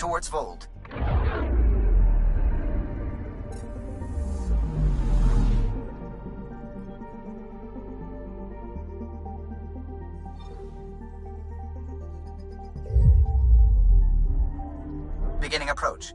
towards Vold. Beginning approach.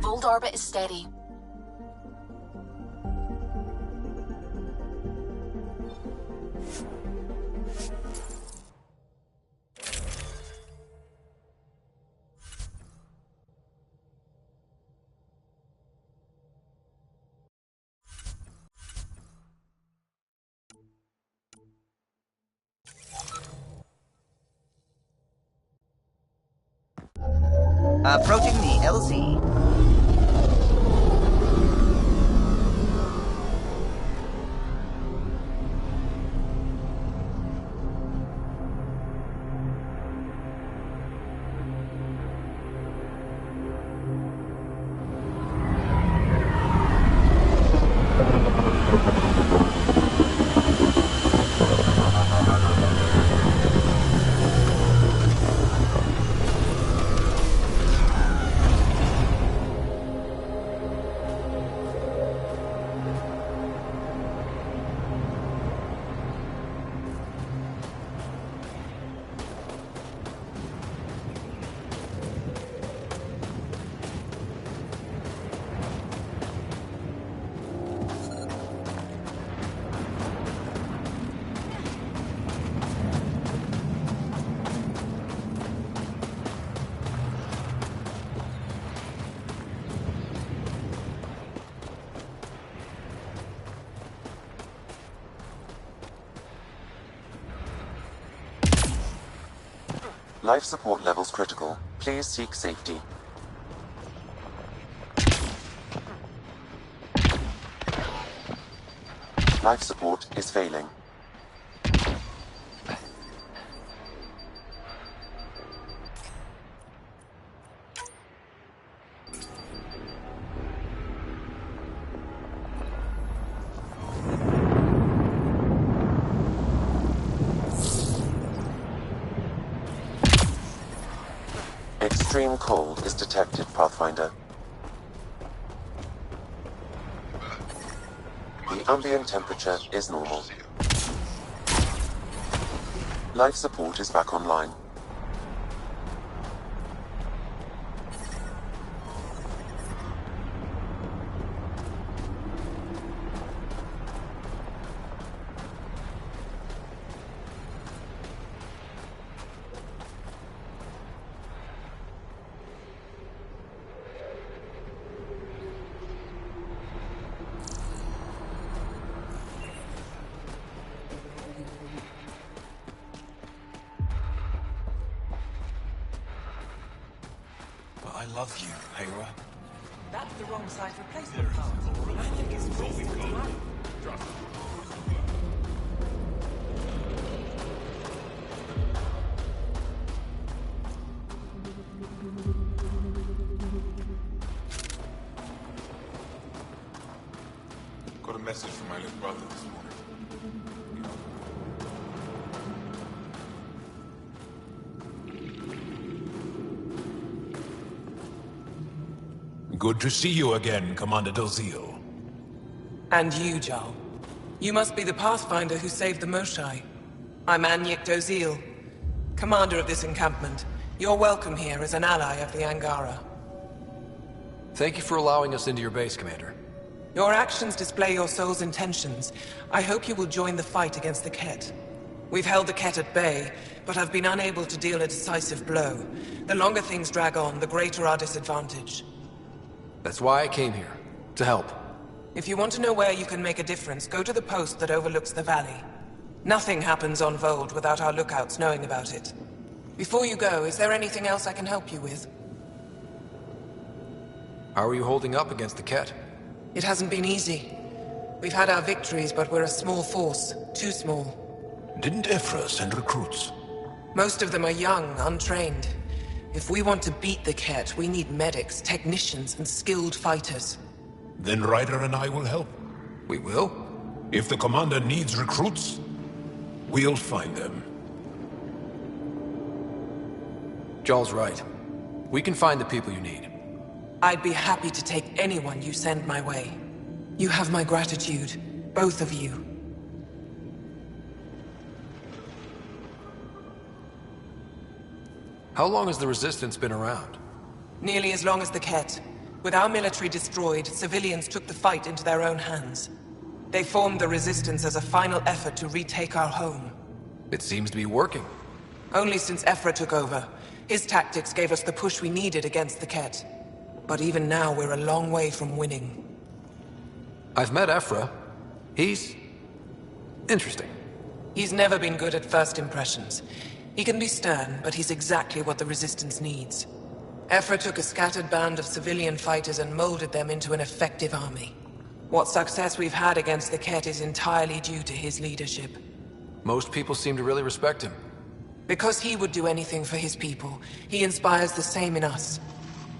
Vold orbit is steady. Approaching the LZ. Life support levels critical. Please seek safety. Life support is failing. Extreme cold is detected, Pathfinder. The ambient temperature is normal. Life support is back online. I love you, Hera. That's the wrong size replacement part. I think it's wasted time. Trust me. Got a message from my little brother this morning. Good to see you again, Commander Dozil. And you, Jarl. You must be the Pathfinder who saved the Moshai. I'm Anyik Dozil, commander of this encampment. You're welcome here as an ally of the Angara. Thank you for allowing us into your base, Commander. Your actions display your soul's intentions. I hope you will join the fight against the Ket. We've held the Ket at bay, but have been unable to deal a decisive blow. The longer things drag on, the greater our disadvantage. That's why I came here. To help. If you want to know where you can make a difference, go to the post that overlooks the valley. Nothing happens on Vold without our lookouts knowing about it. Before you go, is there anything else I can help you with? How are you holding up against the Ket? It hasn't been easy. We've had our victories, but we're a small force. Too small. Didn't Ephra send recruits? Most of them are young, untrained. If we want to beat the Ket, we need medics, technicians, and skilled fighters. Then Ryder and I will help. We will? If the commander needs recruits, we'll find them. Joel's right. We can find the people you need. I'd be happy to take anyone you send my way. You have my gratitude, both of you. How long has the Resistance been around? Nearly as long as the Ket. With our military destroyed, civilians took the fight into their own hands. They formed the Resistance as a final effort to retake our home. It seems to be working. Only since Ephra took over. His tactics gave us the push we needed against the Ket. But even now, we're a long way from winning. I've met Ephra. He's... interesting. He's never been good at first impressions. He can be stern, but he's exactly what the Resistance needs. Ephra took a scattered band of civilian fighters and molded them into an effective army. What success we've had against the Ket is entirely due to his leadership. Most people seem to really respect him. Because he would do anything for his people, he inspires the same in us.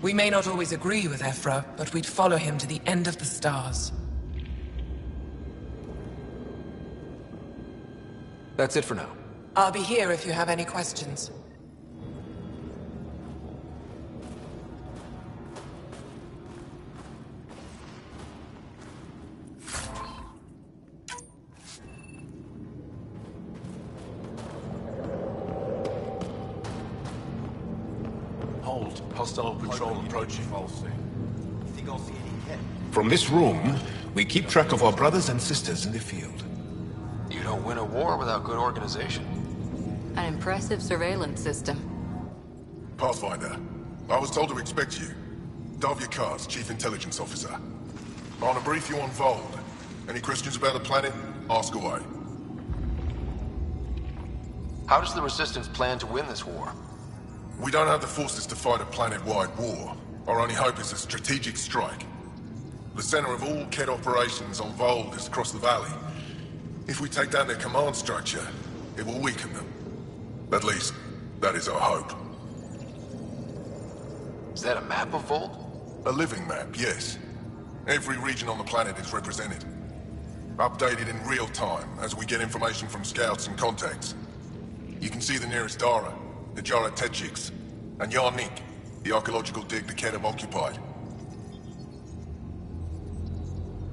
We may not always agree with Ephra, but we'd follow him to the end of the stars. That's it for now. I'll be here if you have any questions. Hold. Hostile patrol approaching. Think I'll see any Ket? From this room, we keep track of our brothers and sisters in the field. You don't win a war without good organization. An impressive surveillance system. Pathfinder, I was told to expect you. Davia Kars, Chief Intelligence Officer. I want to brief you on Vold. Any questions about the planet? Ask away. How does the Resistance plan to win this war? We don't have the forces to fight a planet-wide war. Our only hope is a strategic strike. The center of all Ket operations on Vold is across the valley. If we take down their command structure, it will weaken them. At least, that is our hope. Is that a map of Volt? A living map, yes. Every region on the planet is represented. Updated in real time as we get information from scouts and contacts. You can see the nearest Dara, the Jara Tetchiks, and Yarnik, the archaeological dig the Ket have occupied.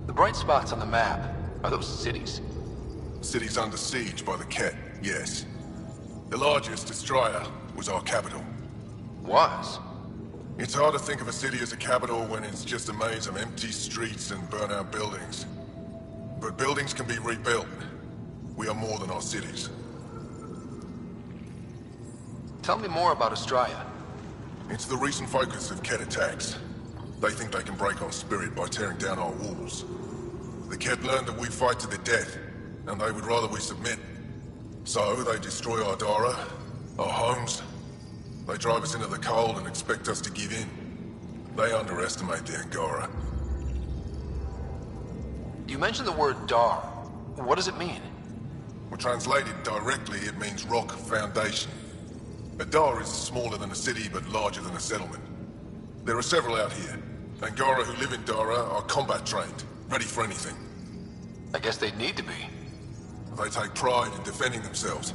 The bright spots on the map, are those cities? Cities under siege by the Ket, yes. The largest, Astraea, was our capital. Was? It's hard to think of a city as a capital when it's just a maze of empty streets and burnt-out buildings. But buildings can be rebuilt. We are more than our cities. Tell me more about Astraea. It's the recent focus of Ket attacks. They think they can break our spirit by tearing down our walls. The Ket learned that we fight to the death, and they would rather we submit. So they destroy our Dara, our homes. They drive us into the cold and expect us to give in. They underestimate the Angara. You mentioned the word Dar. What does it mean? Well, translated directly, it means rock foundation. A Dar is smaller than a city, but larger than a settlement. There are several out here. Angara who live in Dara are combat trained, ready for anything. I guess they'd need to be. They take pride in defending themselves.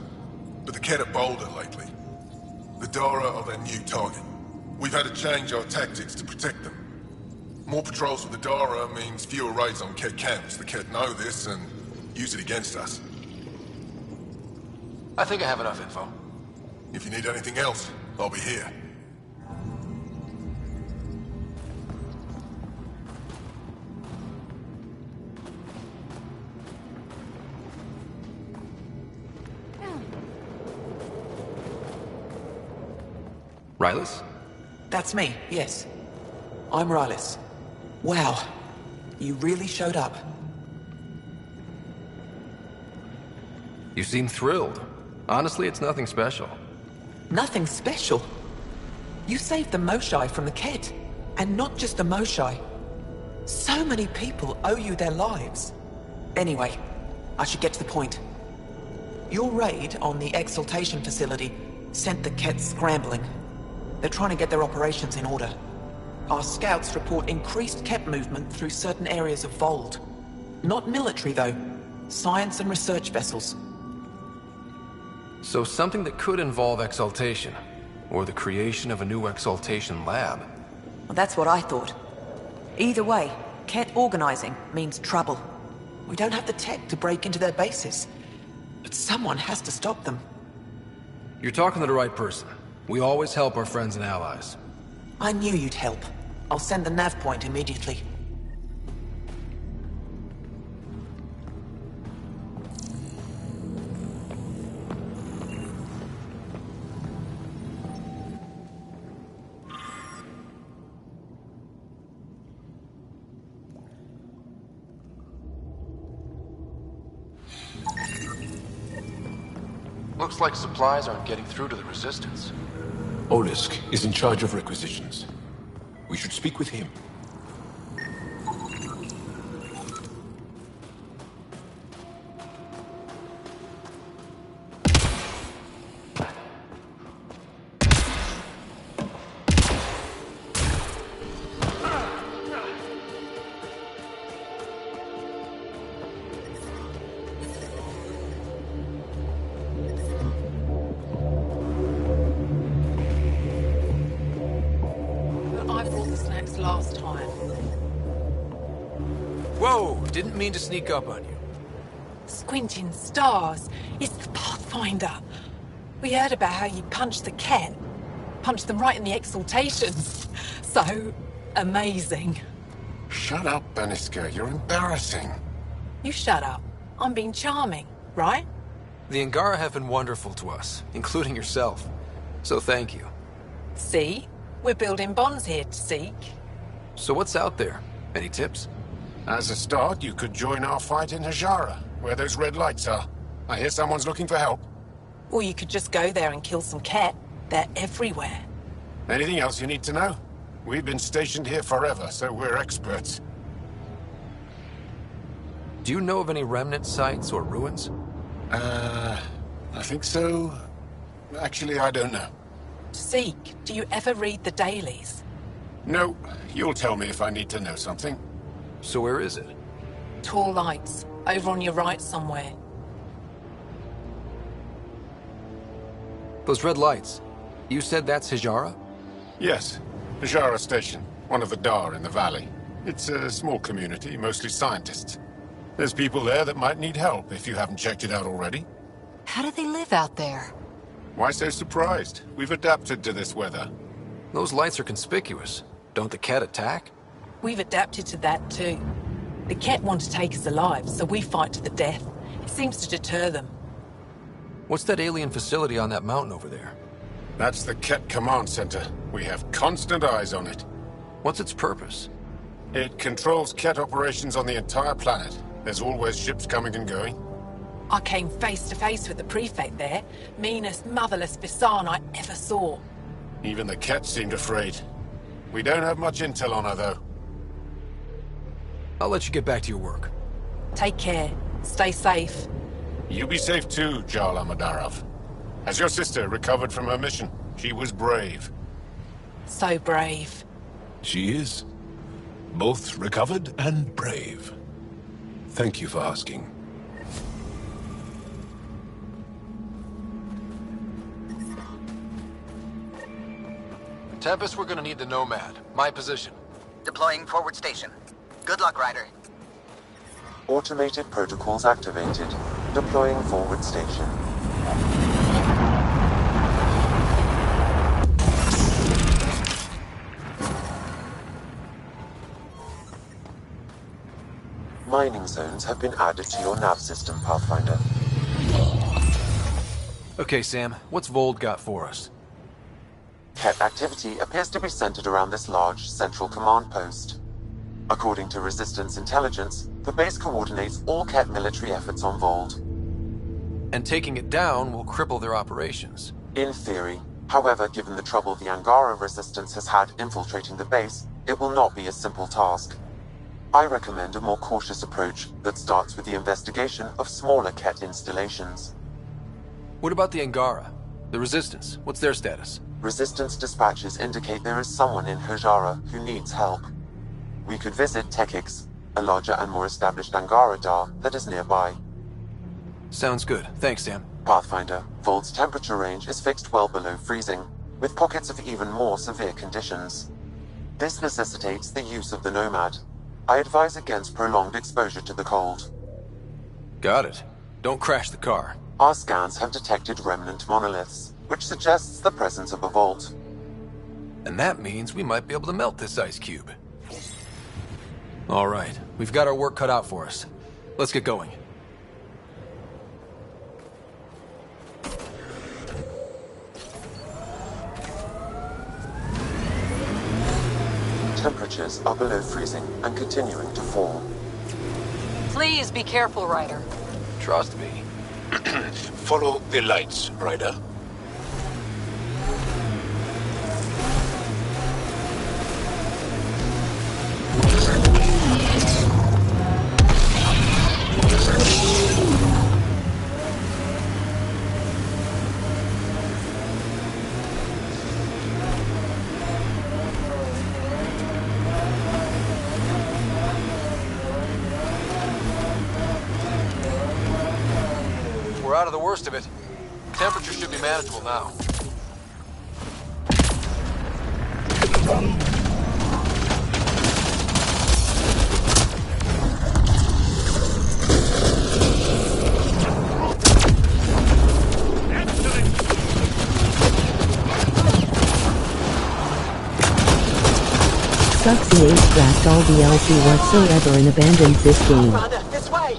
But the Ket are bolder lately. The Dara are their new target. We've had to change our tactics to protect them. More patrols with the Dara means fewer raids on Ket camps. The Ket know this and use it against us. I think I have enough info. If you need anything else, I'll be here. Rylus? That's me, yes. I'm Rylus. Wow. You really showed up. You seem thrilled. Honestly, it's nothing special. Nothing special. You saved the Moshai from the Ket. And not just the Moshai. So many people owe you their lives. Anyway, I should get to the point. Your raid on the exaltation facility sent the Ket scrambling. They're trying to get their operations in order. Our scouts report increased Ket movement through certain areas of Vold. Not military, though. Science and research vessels. So something that could involve exaltation, or the creation of a new exaltation lab. Well, that's what I thought. Either way, Ket organizing means trouble. We don't have the tech to break into their bases. But someone has to stop them. You're talking to the right person. We always help our friends and allies. I knew you'd help. I'll send the nav point immediately. Looks like supplies aren't getting through to the Resistance. Olisk is in charge of requisitions. We should speak with him. I brought the snacks last time. Whoa! Didn't mean to sneak up on you. Squinting stars. It's the Pathfinder. We heard about how you punched the Ket. Punched them right in the exaltations. So amazing. Shut up, Beniska. You're embarrassing. You shut up. I'm being charming, right? The Angara have been wonderful to us, including yourself. So thank you. See? We're building bonds here to seek. So what's out there? Any tips? As a start, you could join our fight in Hajara, where those red lights are. I hear someone's looking for help. Or you could just go there and kill some Ket. They're everywhere. Anything else you need to know? We've been stationed here forever, so we're experts. Do you know of any remnant sites or ruins? I think so. Actually, I don't know. Seek, do you ever read the dailies? No, you'll tell me if I need to know something. So where is it? Tall lights, over on your right somewhere. Those red lights. You said that's Hijara? Yes, Hajara Station, one of the Dar in the valley. It's a small community, mostly scientists. There's people there that might need help if you haven't checked it out already. How do they live out there? Why so surprised? We've adapted to this weather. Those lights are conspicuous. Don't the Ket attack? We've adapted to that too. The Ket want to take us alive, so we fight to the death. It seems to deter them. What's that alien facility on that mountain over there? That's the Ket Command Center. We have constant eyes on it. What's its purpose? It controls Ket operations on the entire planet. There's always ships coming and going. I came face to face with the prefect there. Meanest, motherless Visan I ever saw. Even the Ket seemed afraid. We don't have much intel on her, though. I'll let you get back to your work. Take care. Stay safe. You be safe too, Jarla Madarov. Has your sister recovered from her mission? She was brave. So brave. She is. Both recovered and brave. Thank you for asking. Tempest, we're gonna need the Nomad. My position. Deploying forward station. Good luck, Ryder. Automated protocols activated. Deploying forward station. Mining zones have been added to your nav system, Pathfinder. Okay, Sam, what's Vold got for us? Ket activity appears to be centered around this large central command post. According to Resistance intelligence, the base coordinates all Ket military efforts on Vold. And taking it down will cripple their operations. In theory. However, given the trouble the Angara Resistance has had infiltrating the base, it will not be a simple task. I recommend a more cautious approach that starts with the investigation of smaller Ket installations. What about the Angara? The Resistance, what's their status? Resistance dispatches indicate there is someone in Hojara who needs help. We could visit Tekix, a larger and more established Angara Dar that is nearby. Sounds good. Thanks, Sam. Pathfinder, Vold's temperature range is fixed well below freezing, with pockets of even more severe conditions. This necessitates the use of the Nomad. I advise against prolonged exposure to the cold. Got it. Don't crash the car. Our scans have detected remnant monoliths, which suggests the presence of a vault. And that means we might be able to melt this ice cube. All right, we've got our work cut out for us. Let's get going. Temperatures are below freezing and continuing to fall. Please be careful, Ryder. Trust me. Follow the lights, Ryder. We're out of the worst of it. Temperature should be manageable now. Sucks he ain't scrapped all DLC whatsoever and abandoned this game. This way!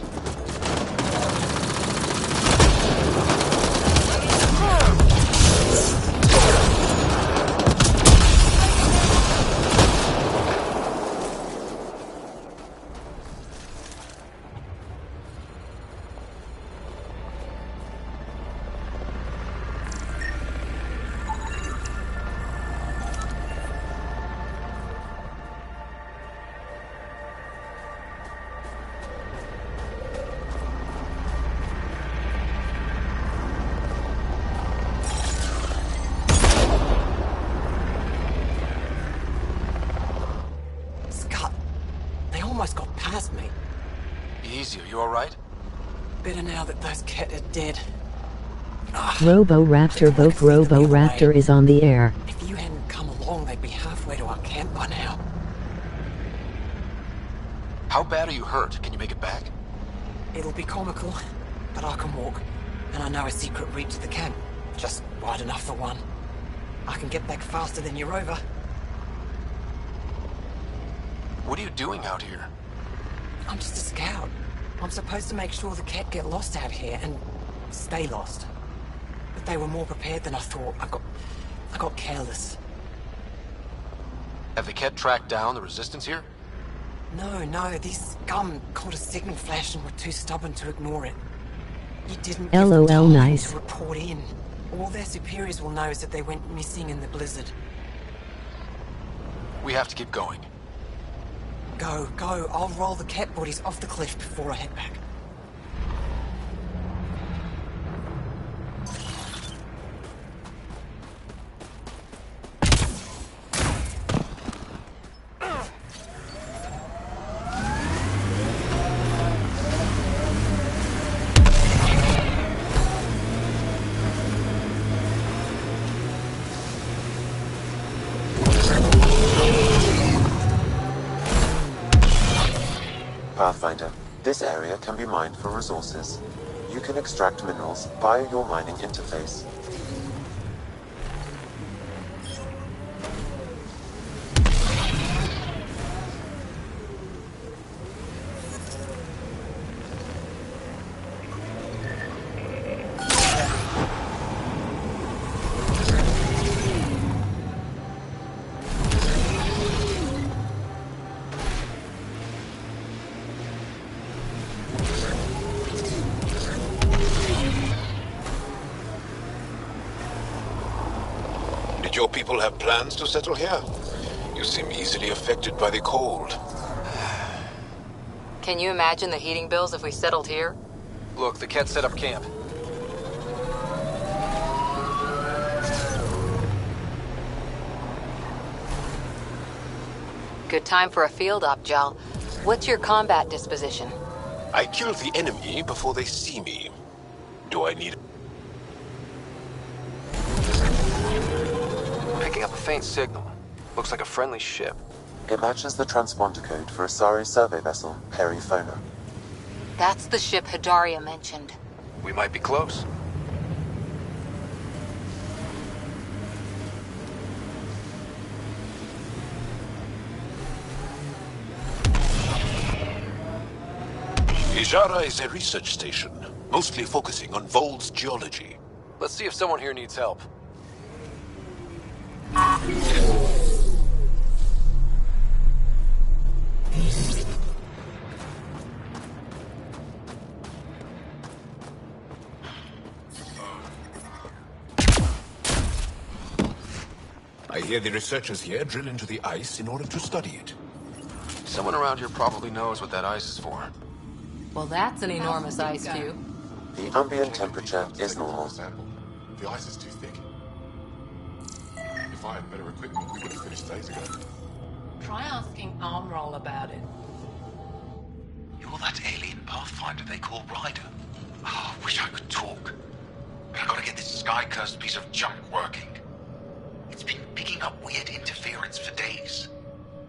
Almost got past me. Easy, are you alright? Better now that those Ket are dead. Robo-Raptor Vote Robo-Raptor is on the air. If you hadn't come along, they'd be halfway to our camp by now. How bad are you hurt? Can you make it back? It'll be comical, but I can walk. And I know a secret route to the camp. Just wide enough for one. I can get back faster than your rover. What are you doing out here? I'm just a scout. I'm supposed to make sure the Ket get lost out here and stay lost. But they were more prepared than I thought. I got careless. Have the Ket tracked down the resistance here? No, these scum caught a signal flash and were too stubborn to ignore it. You didn't LOL give them time nice. to report in. All their superiors will know is that they went missing in the blizzard. We have to keep going. Go. I'll roll the Ket bodies off the cliff before I head back. Pathfinder, this area can be mined for resources. You can extract minerals via your mining interface. Did your people have plans to settle here? You seem easily affected by the cold. Can you imagine the heating bills if we settled here? Look, the Ket set up camp. Good time for a field op, Jal. What's your combat disposition? I kill the enemy before they see me. Do I need... Picking up a faint signal. Looks like a friendly ship. It matches the transponder code for Asari survey vessel, Perifona. That's the ship Hidaria mentioned. We might be close. Ijara is a research station, mostly focusing on Vol's geology. Let's see if someone here needs help. I hear the researchers here drill into the ice in order to study it. Someone around here probably knows what that ice is for. Well, that's an enormous ice cube. The ambient temperature is normal. The ice is too thick. If I had better equipment, we would have finished days ago. Try asking Armroll about it. You're that alien pathfinder they call Ryder. Oh, I wish I could talk. But I gotta get this sky-cursed piece of junk working. It's been picking up weird interference for days.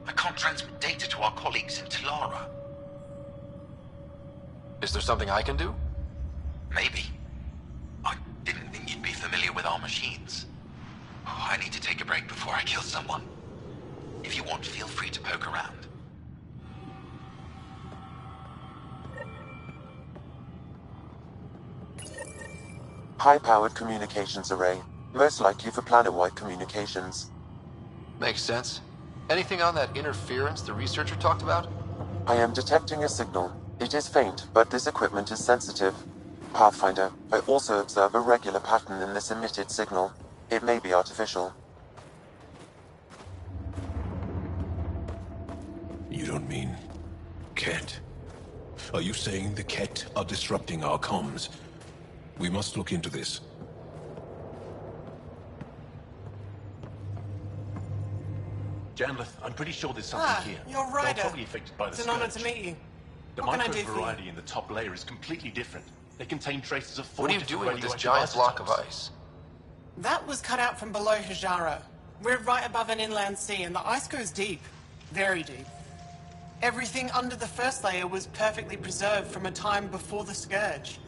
I can't transmit data to our colleagues in Talara. Is there something I can do? Maybe. I didn't think you'd be familiar with our machines. Oh, I need to take a break before I kill someone. If you want, feel free to poke around. High-powered communications array, most likely for planet-wide communications. Makes sense. Anything on that interference the researcher talked about? I am detecting a signal. It is faint, but this equipment is sensitive. Pathfinder, I also observe a regular pattern in this emitted signal. It may be artificial. You don't mean... Ket? Are you saying the Ket are disrupting our comms? We must look into this. Janlith, I'm pretty sure there's something here. You're Ryder. They're probably affected by the It's an honor scourge. to meet you. The What can I do for you? microvariety in the top layer is completely different. They contain traces of four What are you different doing with this radioactive giant block of isotopes. ice? That was cut out from below Hijara. We're right above an inland sea, and the ice goes deep. Very deep. Everything under the first layer was perfectly preserved from a time before the Scourge.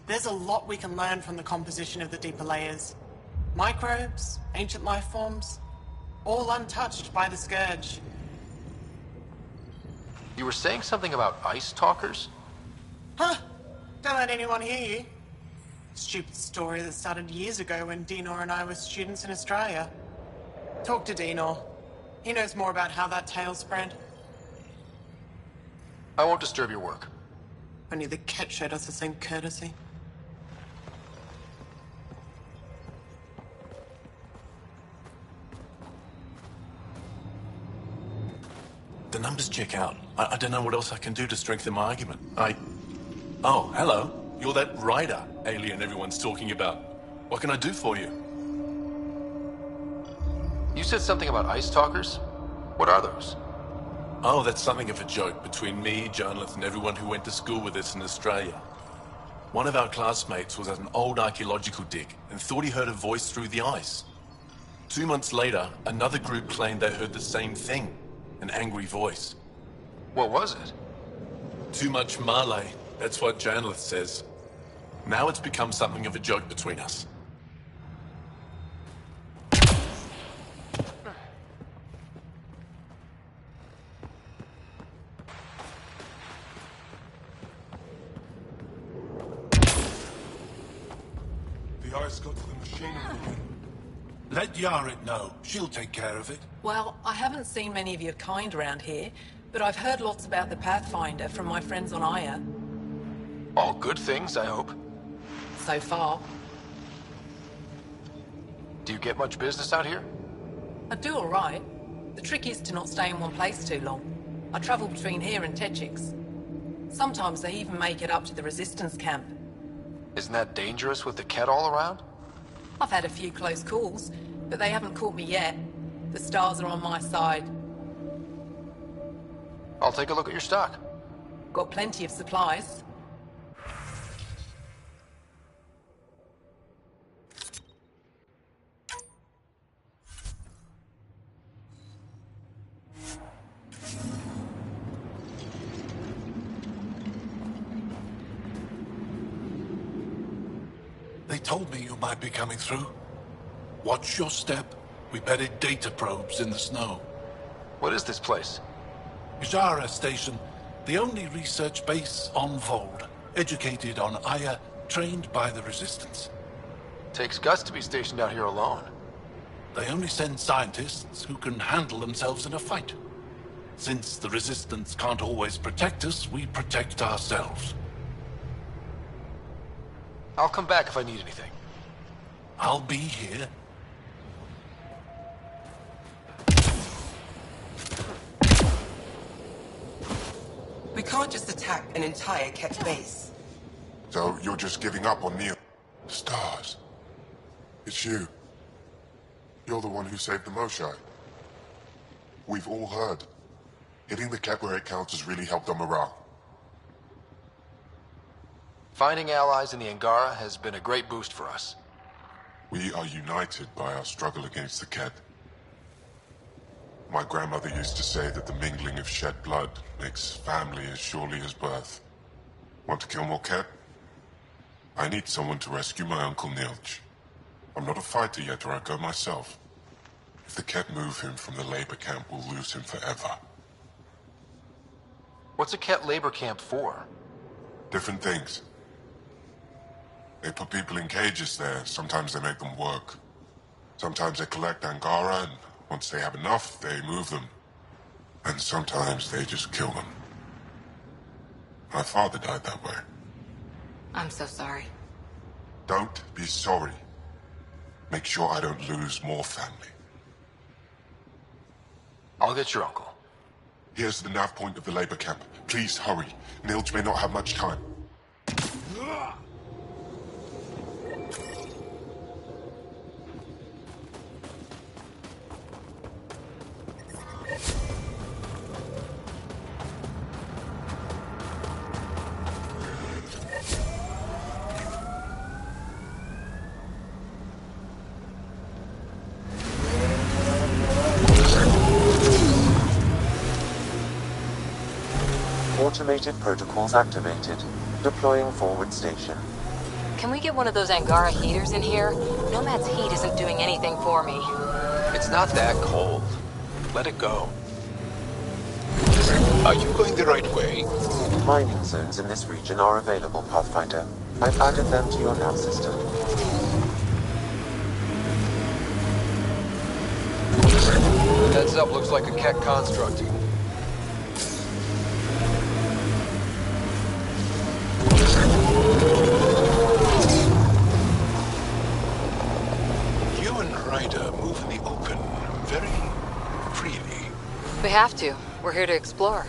There's a lot we can learn from the composition of the deeper layers. Microbes, ancient life forms, all untouched by the Scourge. You were saying something about ice talkers? Huh? Don't let anyone hear you. Stupid story that started years ago when Dinor and I were students in Australia. Talk to Dinor. He knows more about how that tale spread. I won't disturb your work. Only the Ket showed us the same courtesy. The numbers check out. I don't know what else I can do to strengthen my argument. Oh, hello. You're that Ryder alien everyone's talking about. What can I do for you? You said something about ice talkers? What are those? Oh, that's something of a joke between me, Janlith, and everyone who went to school with us in Australia. One of our classmates was at an old archaeological dig and thought he heard a voice through the ice. 2 months later, another group claimed they heard the same thing, an angry voice. What was it? Too much Malay, that's what Janlith says. Now it's become something of a joke between us. The ice got to the machinery. Let Yaret know. She'll take care of it. Well, I haven't seen many of your kind around here, but I've heard lots about the Pathfinder from my friends on Aya. All good things, I hope. So far. Do you get much business out here? I do all right. The trick is to not stay in one place too long. I travel between here and Techix. Sometimes they even make it up to the Resistance camp. Isn't that dangerous with the Ket all around? I've had a few close calls, but they haven't caught me yet. The stars are on my side. I'll take a look at your stock. Got plenty of supplies. They told me you might be coming through. Watch your step. We buried data probes in the snow. What is this place? Ijara Station, the only research base on Vold. Educated on Aya, trained by the Resistance. Takes guts to be stationed out here alone. They only send scientists who can handle themselves in a fight. Since the Resistance can't always protect us, we protect ourselves. I'll come back if I need anything. I'll be here. We can't just attack an entire Ket base. So you're just giving up on Neil? Stars. It's you. You're the one who saved the Moshai. We've all heard. Hitting the Ket where it counts has really helped our morale. Finding allies in the Angara has been a great boost for us. We are united by our struggle against the Ket. My grandmother used to say that the mingling of shed blood makes family as surely as birth. Want to kill more Ket? I need someone to rescue my Uncle Nilch. I'm not a fighter yet, or I'd go myself. If the Ket move him from the labor camp, we'll lose him forever. What's a Ket labor camp for? Different things. They put people in cages there. Sometimes they make them work. Sometimes they collect Angara, and once they have enough, they move them. And sometimes they just kill them. My father died that way. I'm so sorry. Don't be sorry. Make sure I don't lose more family. I'll get your uncle. Here's the nav point of the labor camp. Please hurry. Nilch may not have much time. Automated protocols activated. Deploying forward station. Can we get one of those Angara heaters in here? Nomad's heat isn't doing anything for me. It's not that cold. Let it go. Are you going the right way? Mining zones in this region are available, Pathfinder. I've added them to your nav system. Heads up, looks like a Ket construct. You and Ryder move in the open very freely. We have to. We're here to explore.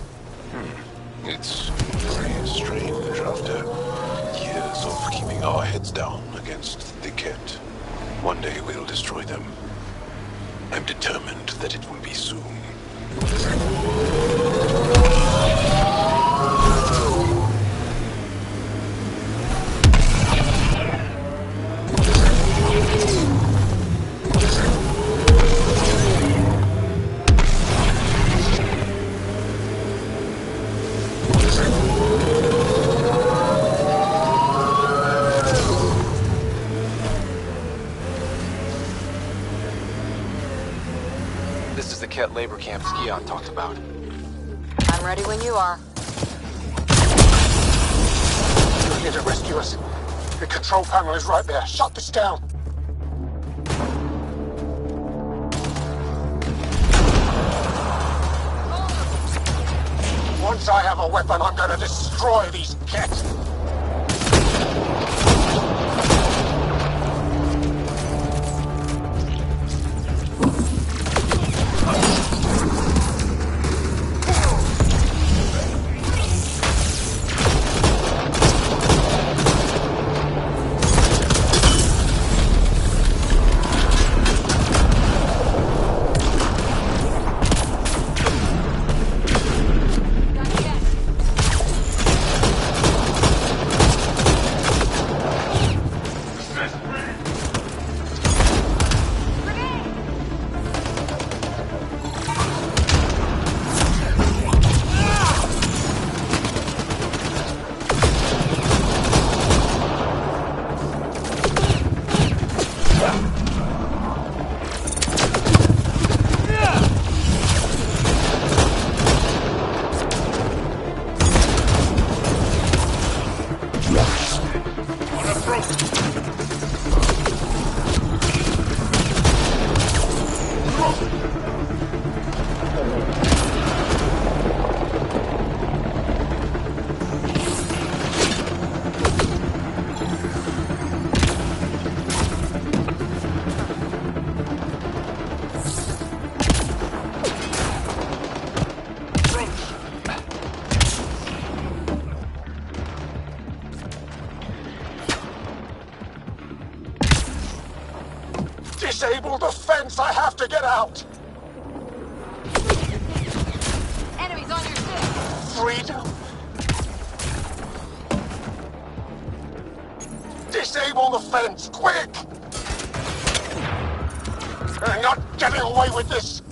It's very strange after years of keeping our heads down against the Ket. One day we'll destroy them. I'm determined that it will be soon. This is the Ket labor camp Scion talked about. I'm ready when you are. You're here to rescue us. The control panel is right there. Shut this down. Once I have a weapon, I'm gonna destroy these Ket. Disable the fence! I have to get out! Enemies on your six! Freedom! Disable the fence, quick! You're not getting away with this!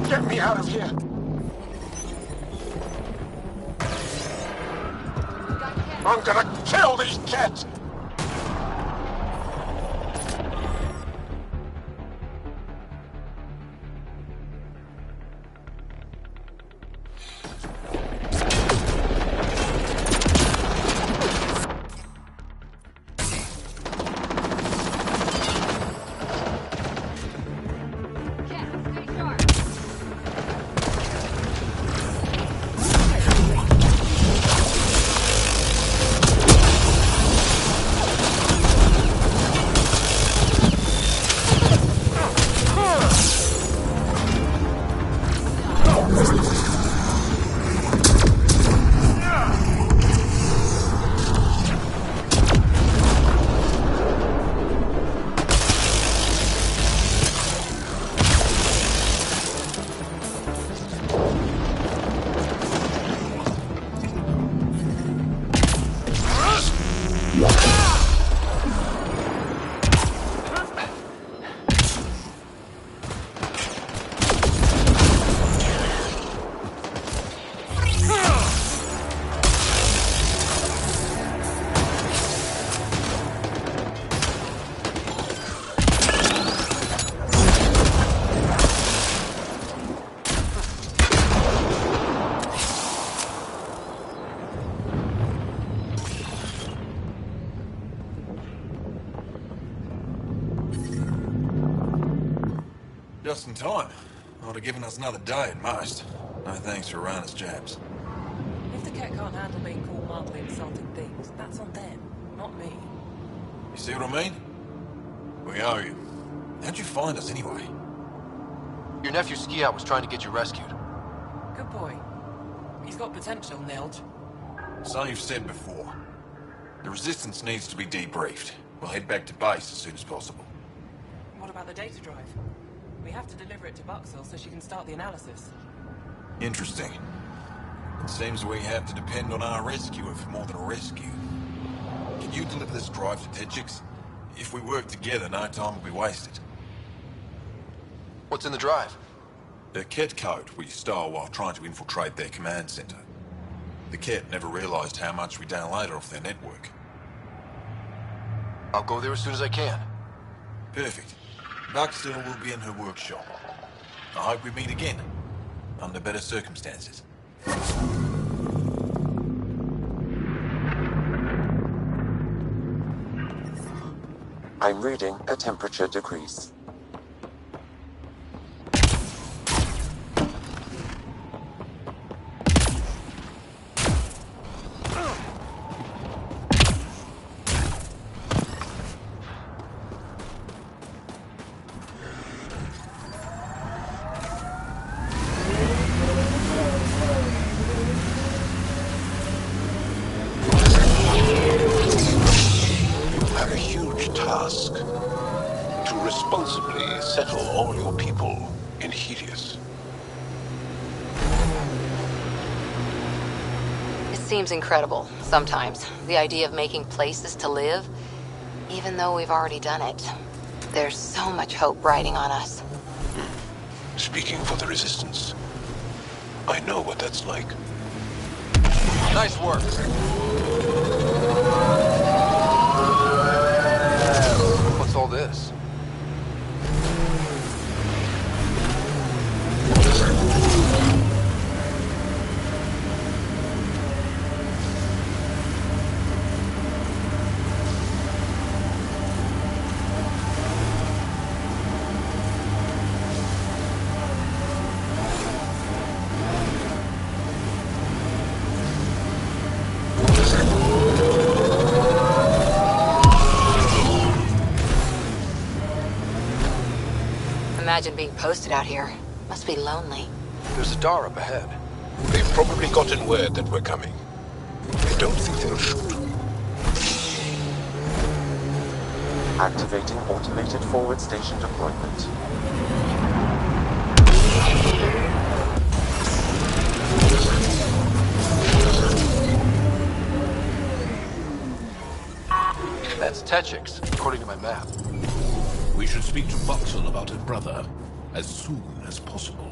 Get me out of here! I'm gonna kill these kids! Just in time. Would have given us another day at most. No thanks for Rana's jabs. If the Ket can't handle being called mildly insulting things, that's on them, not me. You see what I mean? We owe you. How'd you find us anyway? Your nephew Ski-Out was trying to get you rescued. Good boy. He's got potential, Nilge. So you've said before. The Resistance needs to be debriefed. We'll head back to base as soon as possible. What about the data drive? We have to deliver it to Buxel so she can start the analysis. Interesting. It seems we have to depend on our rescuer for more than a rescue. Can you deliver this drive to Tetchix? If we work together, no time will be wasted. What's in the drive? The Ket code we stole while trying to infiltrate their command center. The Ket never realized how much we downloaded off their network. I'll go there as soon as I can. Perfect. Buxel will be in her workshop. I hope we meet again, under better circumstances. I'm reading a temperature decrease. Settle all your people in Helios. It seems incredible, sometimes. The idea of making places to live, even though we've already done it. There's so much hope riding on us. Speaking for the Resistance, I know what that's like. Nice work. What's all this? imagine being posted out here. Must be lonely. There's a door up ahead. They've probably gotten word that we're coming. I don't think they'll shoot. Activating automated forward station deployment. That's Techix, according to my map. We should speak to Voxel about her brother as soon as possible.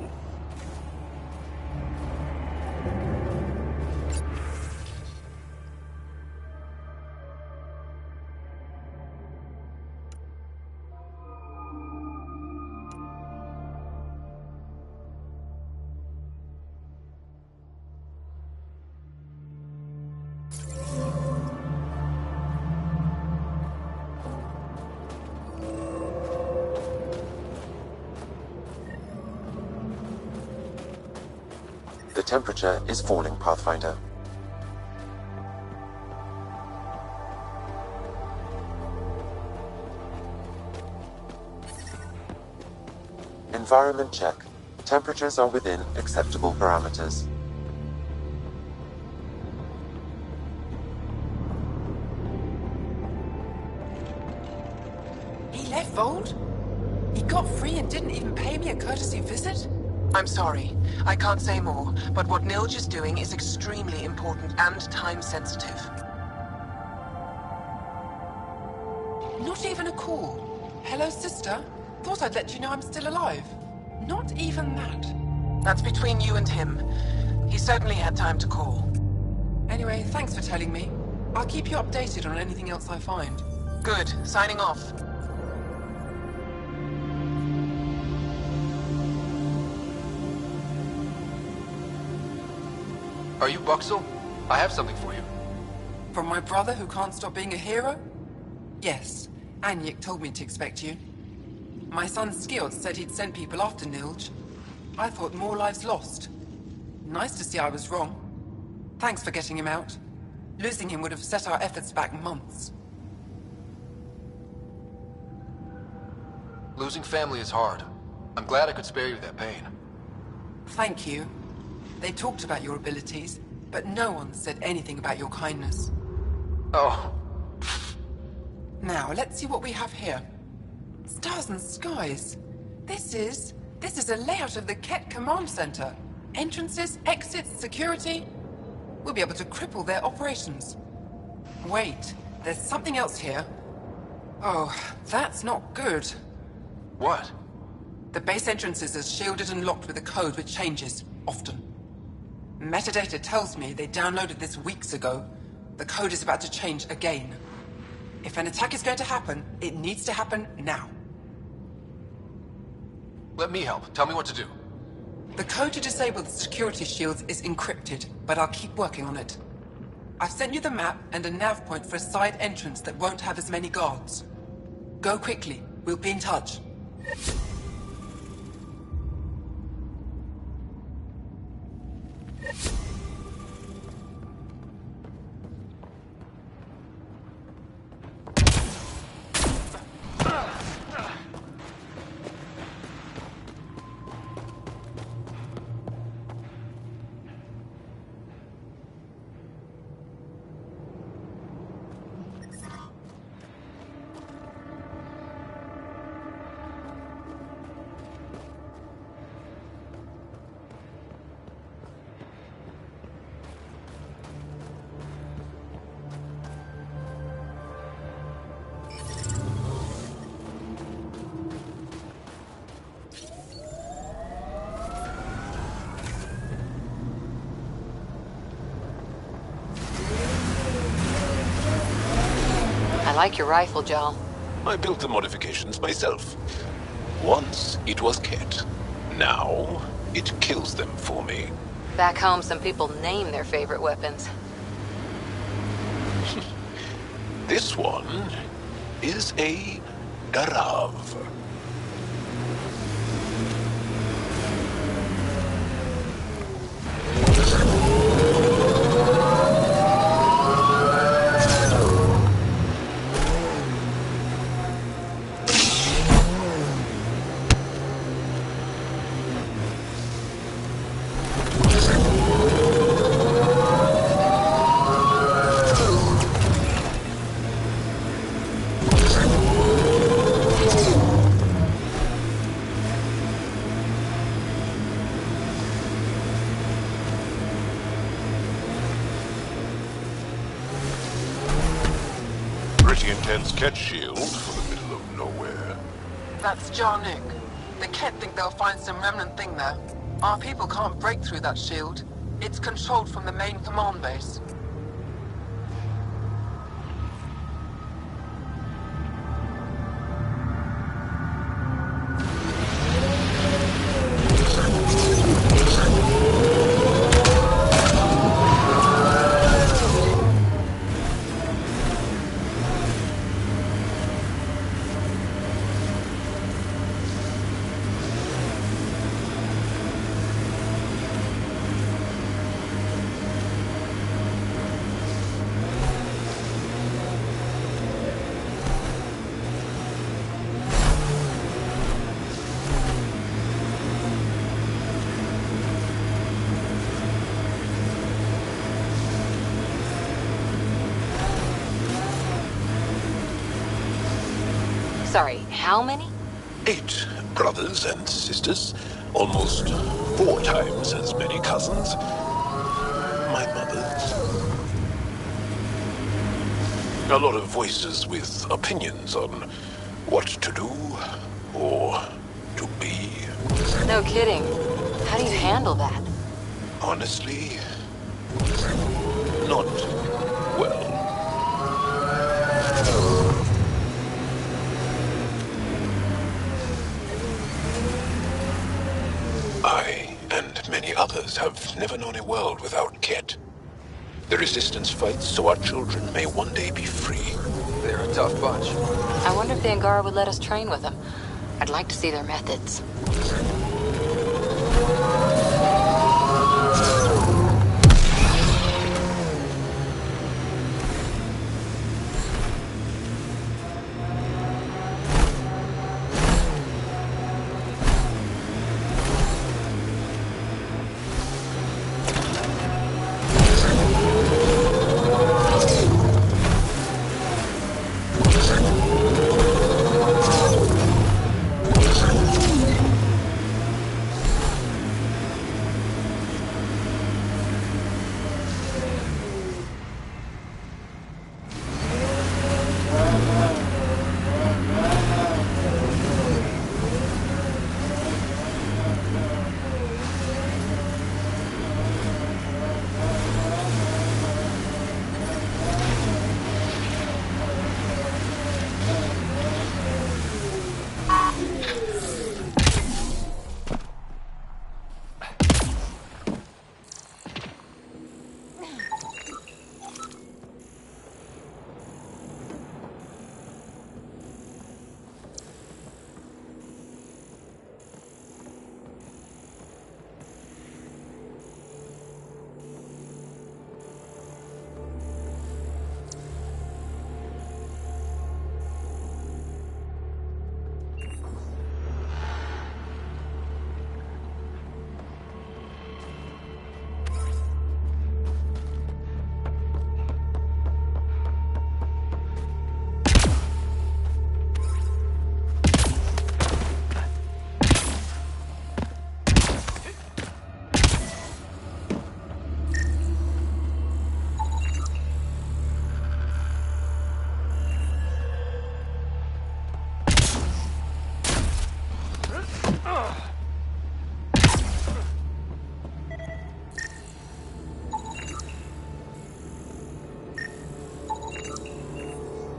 The temperature is falling, Pathfinder. Environment check. Temperatures are within acceptable parameters. He left Vold? He got free and didn't even pay me a courtesy visit? I'm sorry. I can't say more, but what Nilge is doing is extremely important and time-sensitive. Not even a call. Hello, sister. Thought I'd let you know I'm still alive. Not even that. That's between you and him. He certainly had time to call. Anyway, thanks for telling me. I'll keep you updated on anything else I find. Good. Signing off. Are you Voxel? I have something for you. From my brother who can't stop being a hero? Yes. Anyik told me to expect you. My son Skjord said he'd sent people after Nilge. I thought more lives lost. Nice to see I was wrong. Thanks for getting him out. Losing him would have set our efforts back months. Losing family is hard. I'm glad I could spare you that pain. Thank you. They talked about your abilities, but no one said anything about your kindness. Oh. Now, let's see what we have here. Stars and skies. This is a layout of the Ket Command Center. Entrances, exits, security. We'll be able to cripple their operations. Wait, there's something else here. Oh, that's not good. What? The base entrances are shielded and locked with a code which changes, often. Metadata tells me they downloaded this weeks ago. The code is about to change again. If an attack is going to happen, it needs to happen now. Let me help. Tell me what to do. The code to disable the security shields is encrypted, but I'll keep working on it. I've sent you the map and a nav point for a side entrance that won't have as many guards. Go quickly. We'll be in touch. I like your rifle, Jal. I built the modifications myself. Once it was Ket. Now it kills them for me. Back home, some people name their favorite weapons. This one is a Garav. pretty intense cat shield for the middle of nowhere. That's Jarnook. The Ket think they'll find some remnant thing there. Our people can't break through that shield. It's controlled from the main command base. Sorry, how many? 8 brothers and sisters. Almost 4 times as many cousins. My mother's. A lot of voices with opinions on what to do or to be. No kidding. How do you handle that? Honestly, not well. I and many others have never known a world without Ket. The Resistance fights so our children may one day be free. They're a tough bunch. I wonder if the Angara would let us train with them. I'd like to see their methods.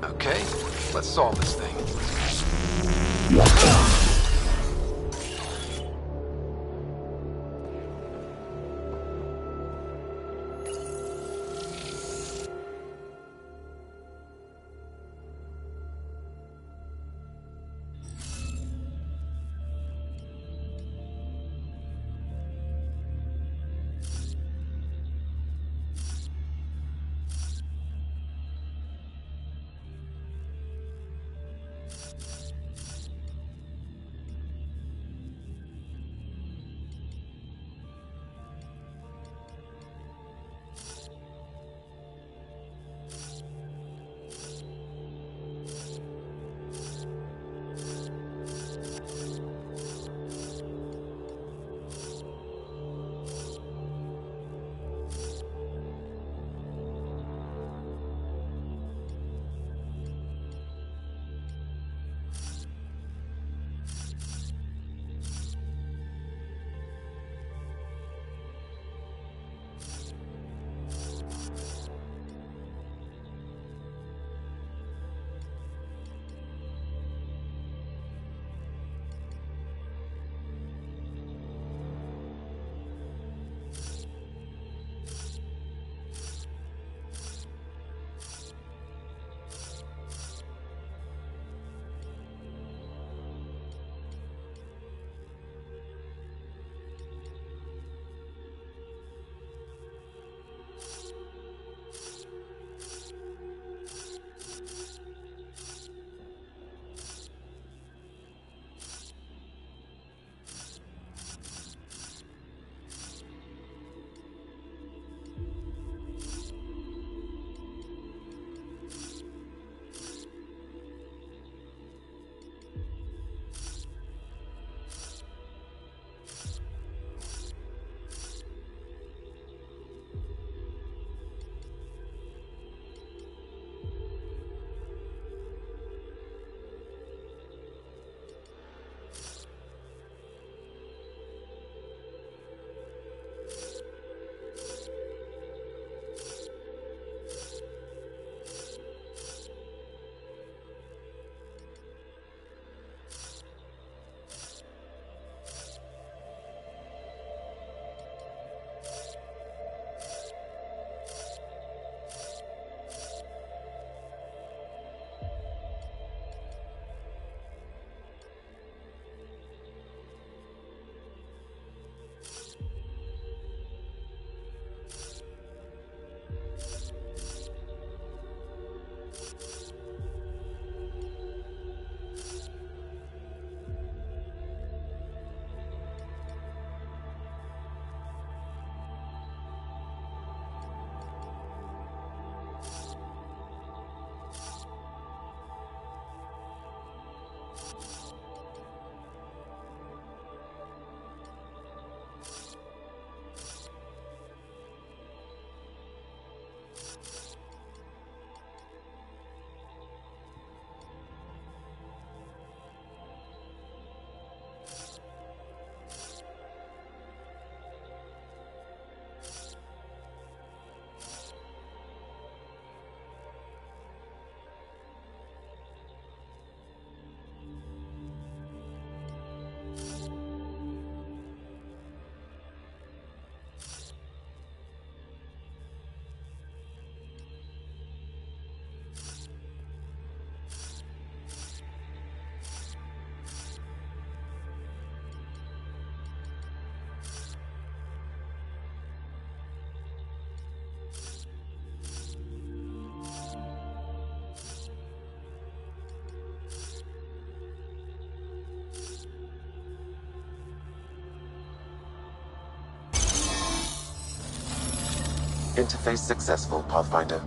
Okay, let's solve this thing. Interface successful, Pathfinder.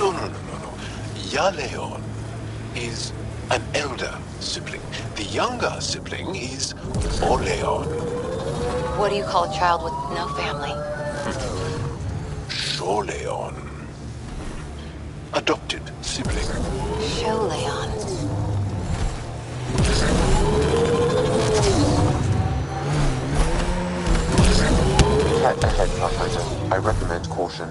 No. Yaleon is an elder sibling. The younger sibling is Oleon. What do you call a child with no family? Sholeon. Adopted sibling. Sholeon. Head ahead, Pathfinder. I recommend caution.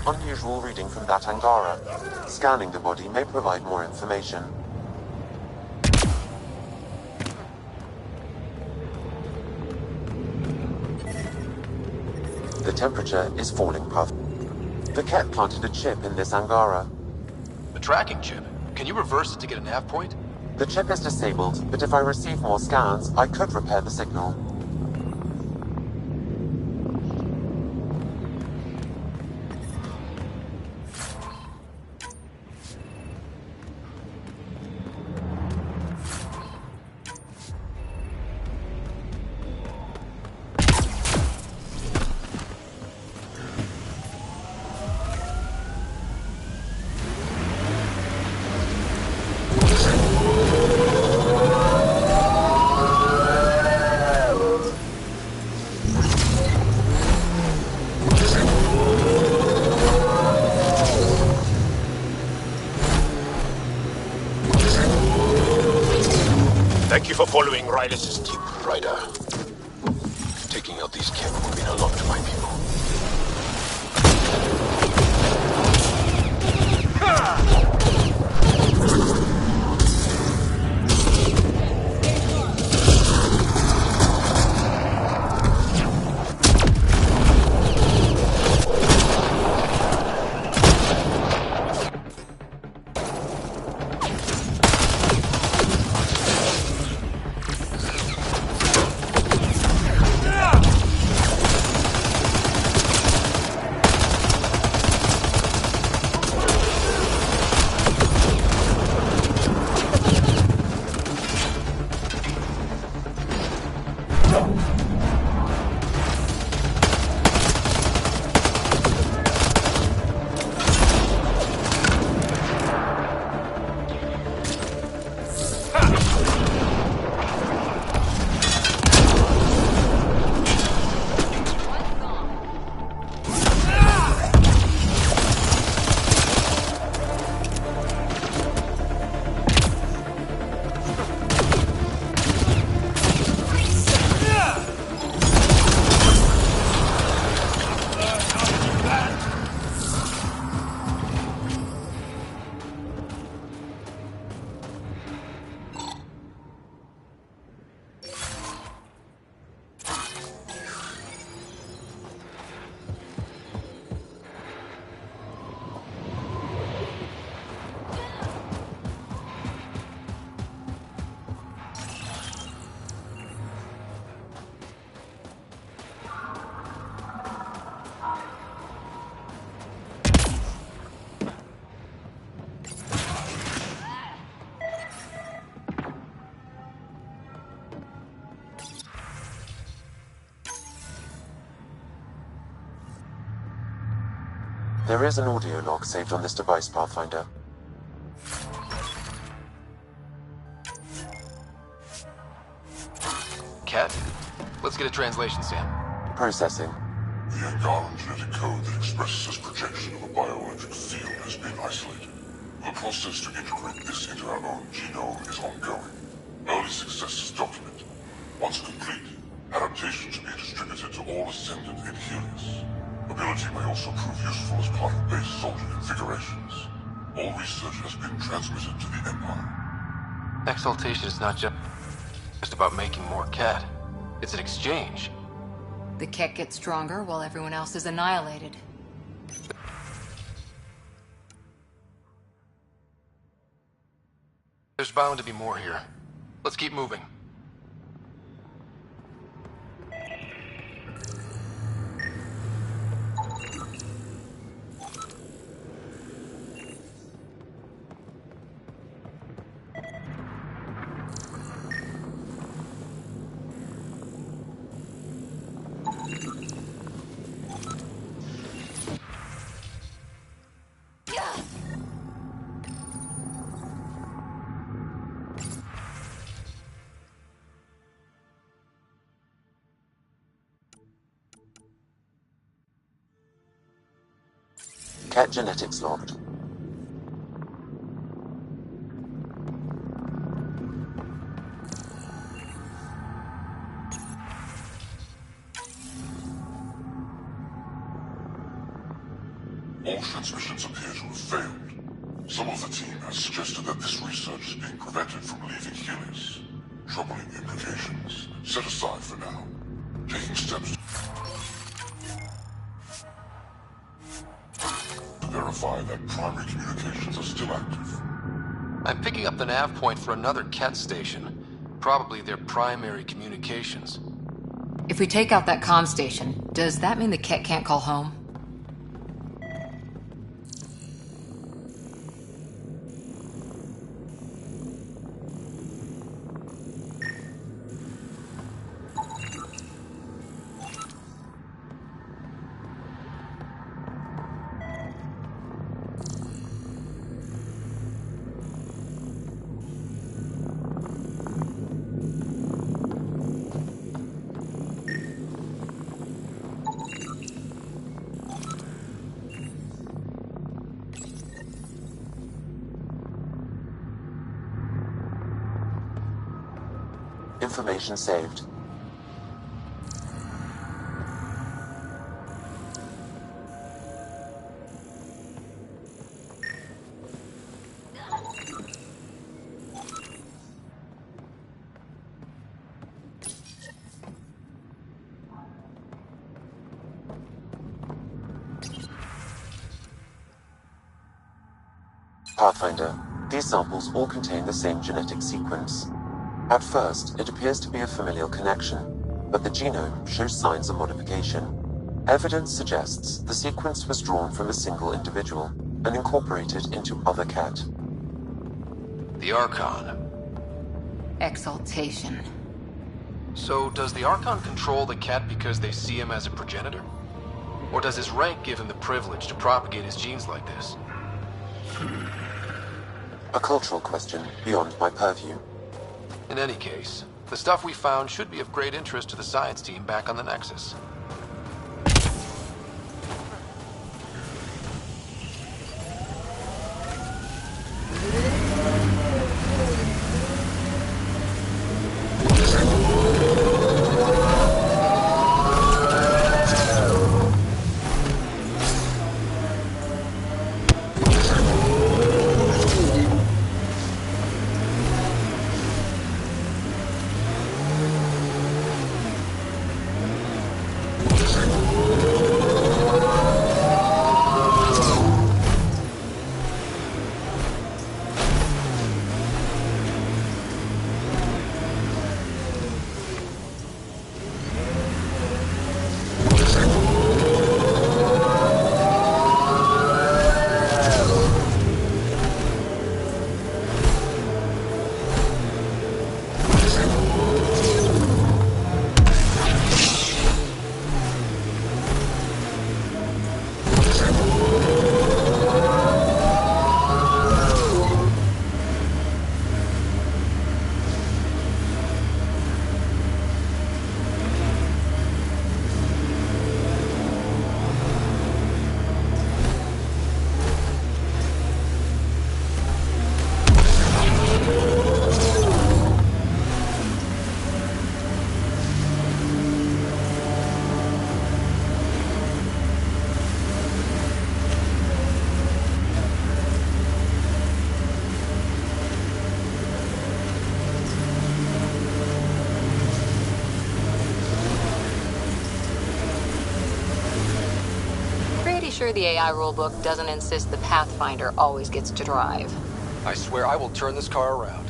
Unusual reading from that Angara. Scanning the body may provide more information. The temperature is falling, Puff. The Ket planted a chip in this Angara. A tracking chip? Can you reverse it to get a nav point? The chip is disabled, but if I receive more scans, I could repair the signal. Thank you for following Rylis' tip, Ryder. Taking out these Ket will mean a lot to my people. There is an audio log saved on this device, Pathfinder. Cat? Let's get a translation, Sam. Processing. The Angaran genetic code that expresses this projection of a bioelectric field has been isolated. The process to integrate this into our own genome is ongoing. Early success is documented. Once complete, adaptation to be distributed to all ascendant in Helios. Ability may also prove useful as part of base soldier configurations. All research has been transmitted to the Empire. Exaltation is not just about making more Cat. It's an exchange. The Ket gets stronger while everyone else is annihilated. There's bound to be more here. Let's keep moving. Cat genetics logged. All transmissions appear to have failed. Some of the team has suggested that this research is being prevented from leaving Helios. Troubling implications. Set aside for now. Taking steps to verify that primary communications are still active. I'm picking up the nav point for another Ket station. Probably their primary communications. If we take out that comm station, does that mean the Ket can't call home? Information saved. Pathfinder, these samples all contain the same genetic sequence. At first, it appears to be a familial connection, but the genome shows signs of modification. Evidence suggests the sequence was drawn from a single individual and incorporated into other Ket. The Archon. Exaltation. So, does the Archon control the Ket because they see him as a progenitor? Or does his rank give him the privilege to propagate his genes like this? A cultural question beyond my purview. In any case, the stuff we found should be of great interest to the science team back on the Nexus. sure the AI rulebook doesn't insist the Pathfinder always gets to drive. I swear I will turn this car around.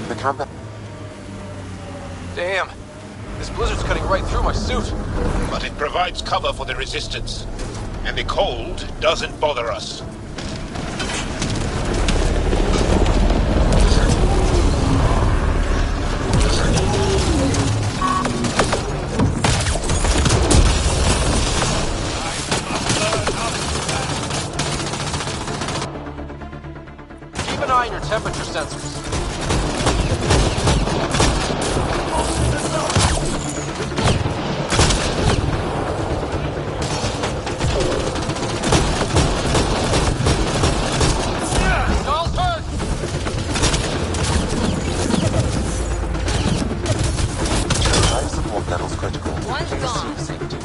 The camper. Damn. This blizzard's cutting right through my suit. But it provides cover for the resistance. And the cold doesn't bother us. Keep an eye on your temperature sensors. Life support levels critical. One's Please gone. seek safety.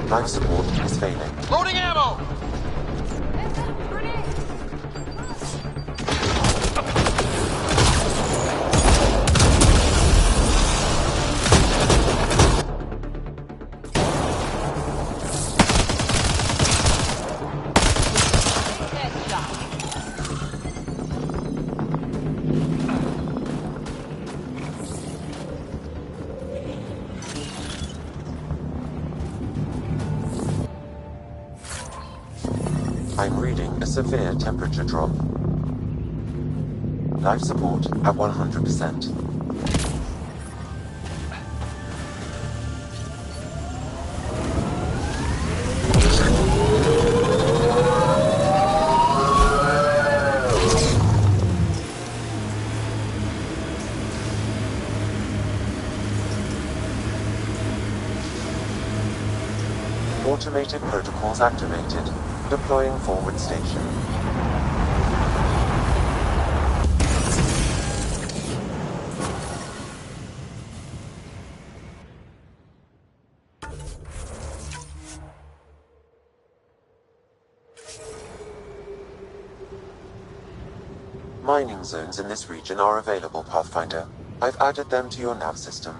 Life support is failing. Loading ammo! I'm reading a severe temperature drop. Life support at 100%. Automated protocols activated. Deploying forward station. Mining zones in this region are available, Pathfinder. I've added them to your nav system.